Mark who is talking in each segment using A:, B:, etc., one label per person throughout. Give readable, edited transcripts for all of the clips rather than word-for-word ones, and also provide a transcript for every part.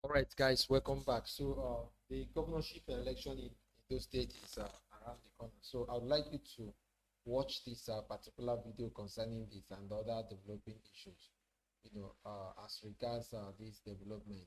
A: All right, guys, welcome back. So, the governorship election in those states is around the corner. So, I would like you to watch this particular video concerning this and other developing issues. As regards this development,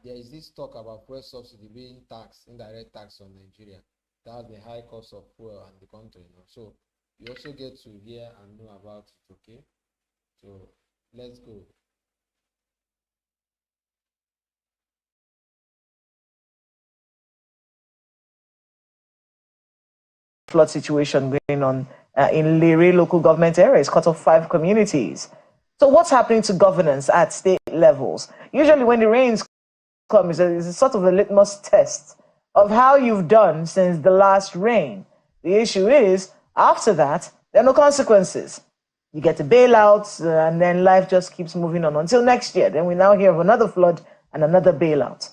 A: there is this talk about fuel subsidy being taxed, indirect tax on Nigeria. That's the high cost of fuel and the country. So, you also get to hear and know about it. Okay, so let's go.
B: Flood situation going on in Lere local government area. It's cut off 5 communities. So what's happening to governance at state levels? Usually when the rains come, it's a sort of a litmus test of how you've done since the last rain. The issue is, after that, there are no consequences. You get a bailout, and then life just keeps moving on until next year. Then we now hear of another flood and another bailout.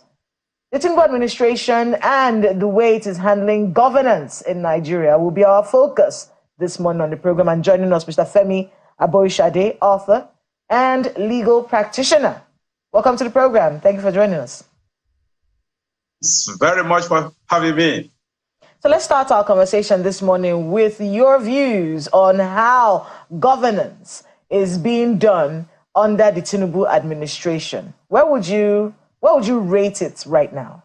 B: The Tinubu administration and the way it is handling governance in Nigeria will be our focus this morning on the program. And joining us, Mr. Femi Aboishade, author and legal practitioner. Welcome to the program. Thank you for joining us.
C: Thanks very much for having me.
B: So let's start our conversation this morning with your views on how governance is being done under the Tinubu administration. Where would you rate it right now?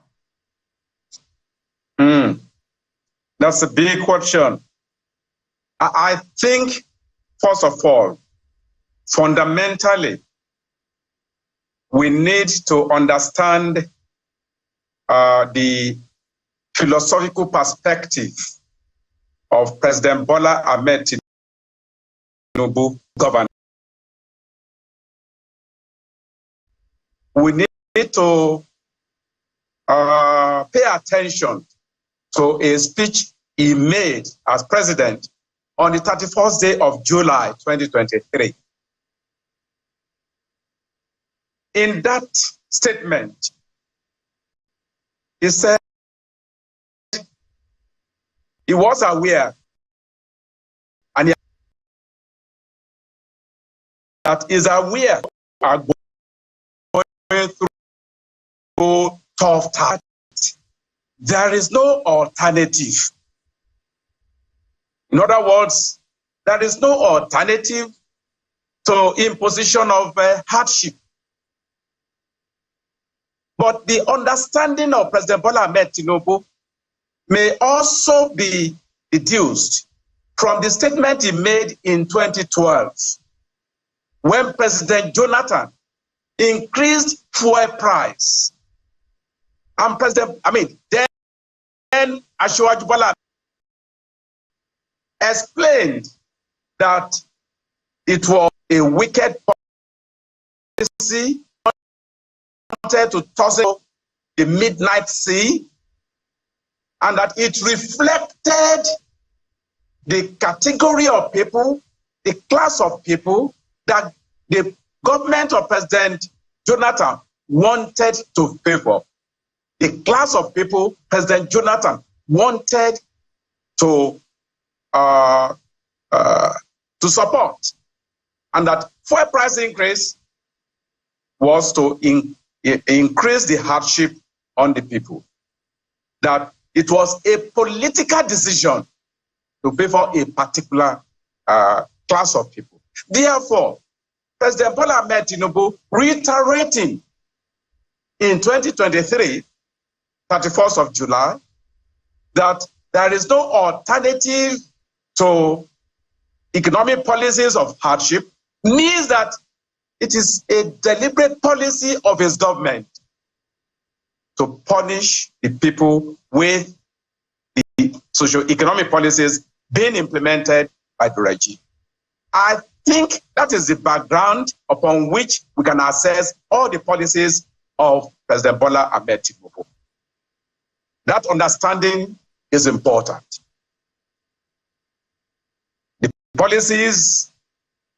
C: That's a big question. I think, first of all, fundamentally, we need to understand the philosophical perspective of President Bola Ahmed Tinubu governance. We need to pay attention to a speech he made as president on the 31st day of July 2023. In that statement, he said he was aware and that is aware are going through tough times. There is no alternative. In other words, there is no alternative to imposition of hardship. But the understanding of President Bola Ahmed Tinubu may also be deduced from the statement he made in 2012 when President Jonathan increased fuel price. And then Asiwaju Bola explained that it was a wicked policy, wanted to toss the midnight sea, and that it reflected the category of people, the class of people that the government of President Jonathan wanted to favor. The class of people President Jonathan wanted to support, and that fuel price increase was to increase the hardship on the people. That it was a political decision to favor a particular class of people. Therefore, President Bola Ahmed Tinubu reiterating in 2023, 31st of July, that there is no alternative to economic policies of hardship, means that it is a deliberate policy of his government to punish the people with the socio-economic policies being implemented by the regime. I think that is the background upon which we can assess all the policies of President Bola Ahmed Tinubu. That understanding is important. The policies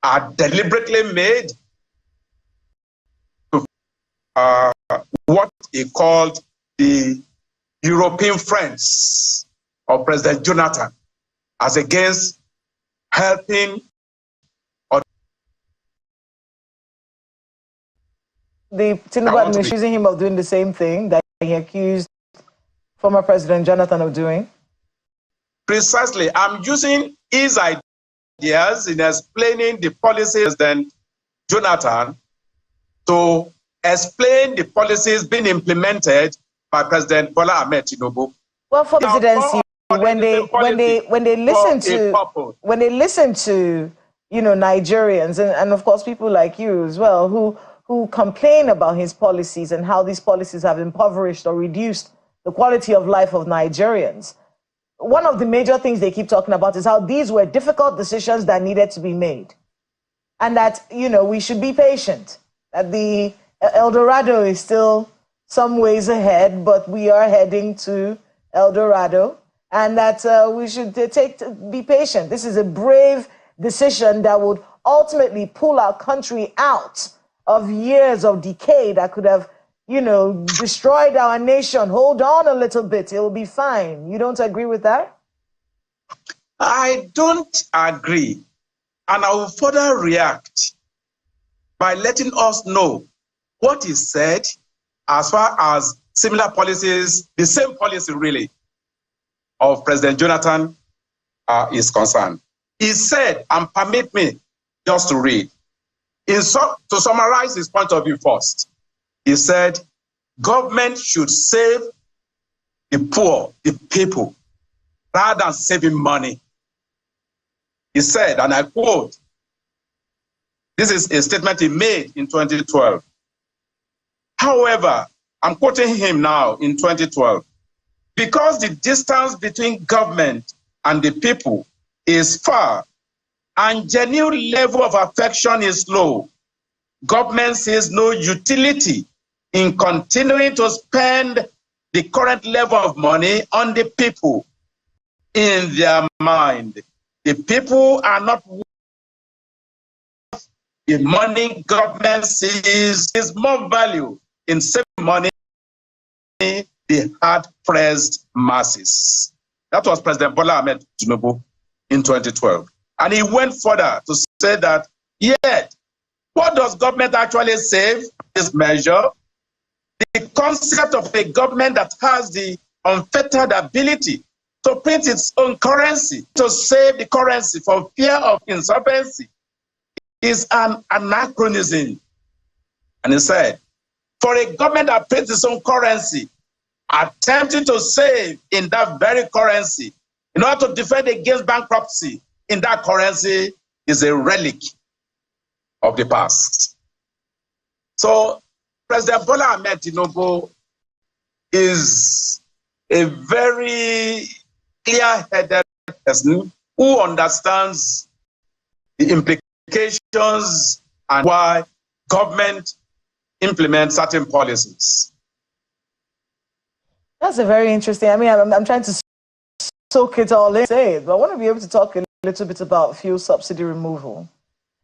C: are deliberately made to what he called the European friends of President Jonathan, as against helping
B: the Tinubu administration accusing him of doing the same thing that he accused former President Jonathan of doing?
C: Precisely. I'm using his ideas in explaining the policies of President Jonathan to explain the policies being implemented by President Bola Ahmed Tinubu.
B: Well, for presidency, when they listen to Nigerians and of course people like you as well who complain about his policies and how these policies have impoverished or reduced the quality of life of Nigerians. One of the major things they keep talking about is how these were difficult decisions that needed to be made. And that, we should be patient. That the El Dorado is still some ways ahead, but we are heading to El Dorado. And that we should be patient. This is a brave decision that would ultimately pull our country out of years of decay that could have, destroyed our nation. Hold on a little bit. It'll be fine. You don't agree with that?
C: I don't agree. And I will further react by letting us know what is said as far as similar policies, the same policy really, of President Jonathan is concerned. He said, and permit me just to read, to summarize his point of view first, he said, government should save the poor, the people, rather than saving money. He said, and I quote, this is a statement he made in 2012. However, I'm quoting him now in 2012, because the distance between government and the people is far and genuine level of affection is low, government sees no utility in continuing to spend the current level of money on the people. In their mind, the people are not worth the money government sees is more value in saving money the hard-pressed masses. That was President Bola Ahmed Tinubu in 2012. And he went further to say that, yet, what does government actually save? This measure, the concept of a government that has the unfettered ability to print its own currency, to save the currency for fear of insolvency, is an anachronism. And he said, for a government that prints its own currency, attempting to save in that very currency in order to defend against bankruptcy in that currency is a relic of the past. So President Bola Ahmed Tinubu is a very clear-headed person who understands the implications and why government implements certain policies.
B: That's a very interesting. I mean, I'm trying to soak it all in, say it, but I want to be able to talk a little bit about fuel subsidy removal.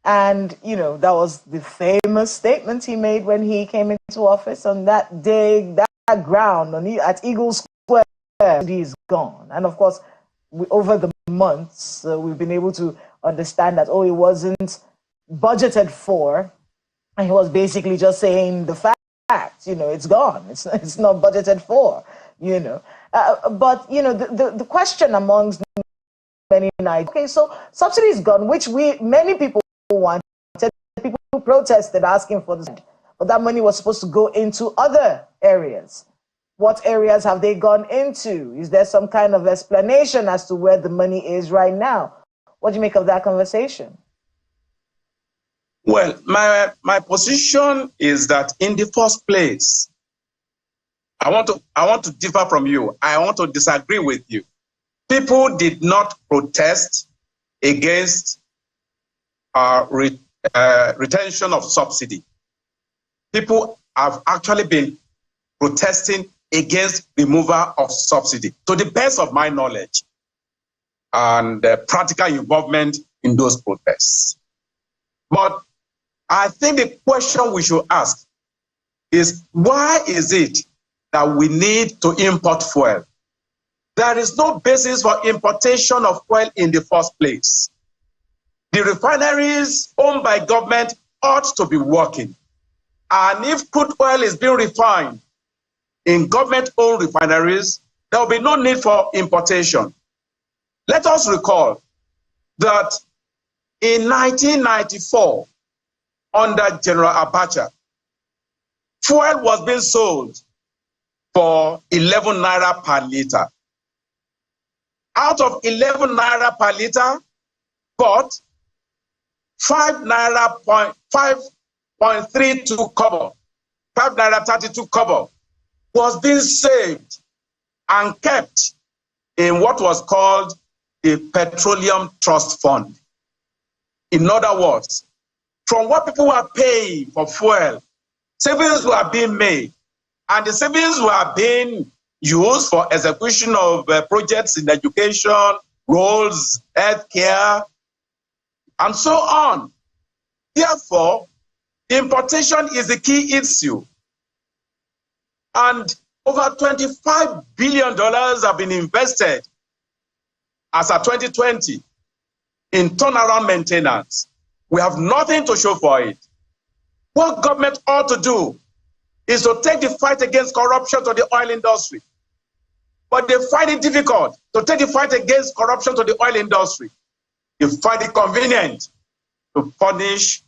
B: And, that was the famous statement he made when he came into office on that day, that ground at Eagle Square. He's gone. And of course, over the months, we've been able to understand that, it wasn't budgeted for. And he was basically just saying the fact, it's gone. It's not budgeted for, But, the question amongst many Nigerians, okay, so subsidy is gone, which many people wanted, people who protested asking for this, but that money was supposed to go into other areas. What areas have they gone into? Is there some kind of explanation as to where the money is right now? What do you make of that conversation?
C: Well, my position is that in the first place, I want to differ from you. I want to disagree with you. People did not protest against retention of subsidy. People have actually been protesting against removal of subsidy, to the best of my knowledge and practical involvement in those protests. But I think the question we should ask is, why is it that we need to import fuel? There is no basis for importation of fuel in the first place. The refineries owned by government ought to be working. And if crude oil is being refined in government-owned refineries, there will be no need for importation. Let us recall that in 1994, under General Abacha, fuel was being sold for 11 naira per liter. Out of 11 naira per liter, but 5.32 kobo, 5 naira 32 kobo was being saved and kept in what was called the Petroleum Trust Fund. In other words, from what people were paying for fuel, savings were being made, and the savings were being used for execution of projects in education, roads, healthcare, and so on. Therefore, importation is the key issue. And over $25 billion have been invested as of 2020 in turnaround maintenance. We have nothing to show for it. What government ought to do is to take the fight against corruption to the oil industry. But they find it difficult to take the fight against corruption to the oil industry. They find it convenient to punish